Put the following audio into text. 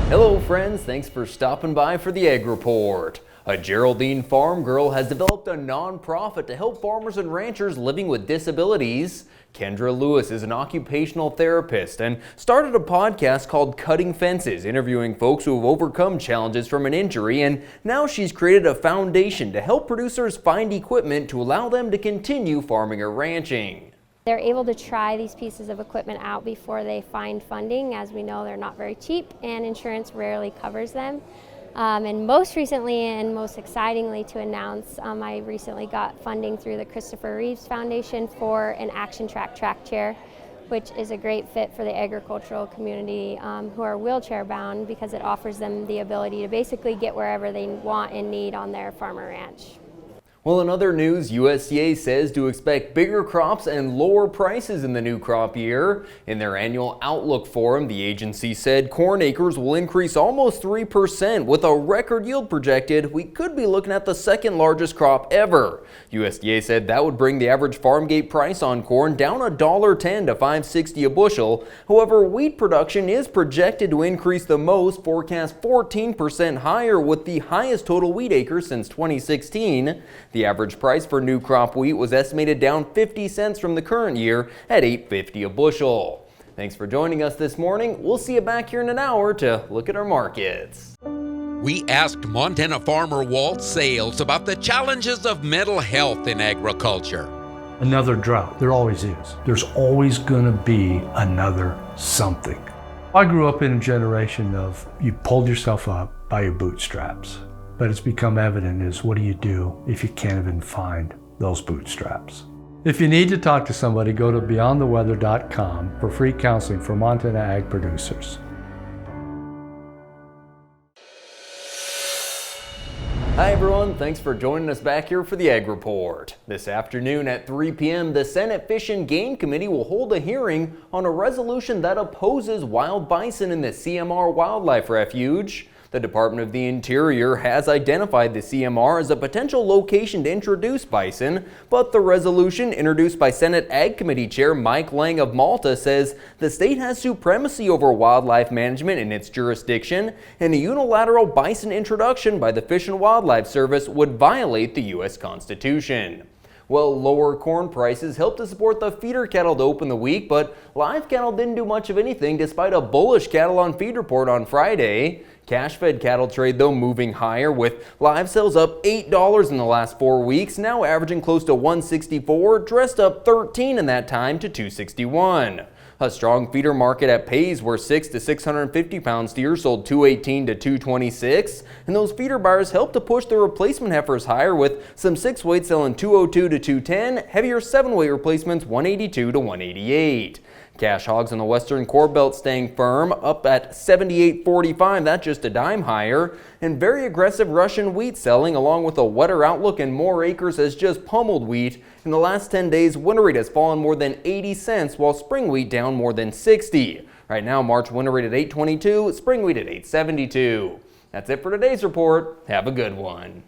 Hello friends, thanks for stopping by for the Ag Report. A Geraldine farm girl has developed a nonprofit to help farmers and ranchers living with disabilities. Kendra Lewis is an occupational therapist and started a podcast called Cutting Fences, interviewing folks who have overcome challenges from an injury, and now she's created a foundation to help producers find equipment to allow them to continue farming or ranching. They're able to try these pieces of equipment out before they find funding. As we know, they're not very cheap and insurance rarely covers them. And most recently and most excitingly to announce, I recently got funding through the Christopher Reeves Foundation for an Action Track chair, which is a great fit for the agricultural community who are wheelchair bound, because it offers them the ability to basically get wherever they want and need on their farm or ranch. Well, in other news, USDA says to expect bigger crops and lower prices in the new crop year. In their annual outlook forum, the agency said corn acres will increase almost 3%. With a record yield projected, we could be looking at the second largest crop ever. USDA said that would bring the average farm gate price on corn down $1.10 to $5.60 a bushel. However, wheat production is projected to increase the most, forecast 14% higher, with the highest total wheat acres since 2016. The average price for new crop wheat was estimated down 50 cents from the current year at $8.50 a bushel. Thanks for joining us this morning. We'll see you back here in an hour to look at our markets. We asked Montana farmer Walt Sales about the challenges of mental health in agriculture. Another drought, there always is. There's always going to be another something. I grew up in a generation of you pulled yourself up by your bootstraps. But it's become evident is, what do you do if you can't even find those bootstraps? If you need to talk to somebody, go to beyondtheweather.com for free counseling for Montana ag producers. Hi everyone, thanks for joining us back here for the Ag Report. This afternoon at 3 p.m., the Senate Fish and Game Committee will hold a hearing on a resolution that opposes wild bison in the CMR Wildlife Refuge. The Department of the Interior has identified the CMR as a potential location to introduce bison, but the resolution introduced by Senate Ag Committee Chair Mike Lang of Malta says the state has supremacy over wildlife management in its jurisdiction, and a unilateral bison introduction by the Fish and Wildlife Service would violate the U.S. Constitution. Well, lower corn prices helped to support the feeder cattle to open the week, but live cattle didn't do much of anything despite a bullish cattle on feed report on Friday. Cash-fed cattle trade, though, moving higher, with live sales up $8 in the last 4 weeks, now averaging close to $164, dressed up $13 in that time to $261. A strong feeder market at Pays, where 6 to 650 pound steers sold $218 to $226, and those feeder buyers helped to push the replacement heifers higher, with some 6-weight selling $202 to $210, heavier 7-weight replacements $182 to $188. Cash hogs on the western core belt staying firm, up at $78.45, that's just a dime higher, and very aggressive Russian wheat selling, along with a wetter outlook and more acres, has just pummeled wheat. In the last 10 days, winter wheat has fallen more than 80 cents, while spring wheat down more than 60. Right now, March winter wheat at $8.22, spring wheat at $8.72. That's it for today's report. Have a good one.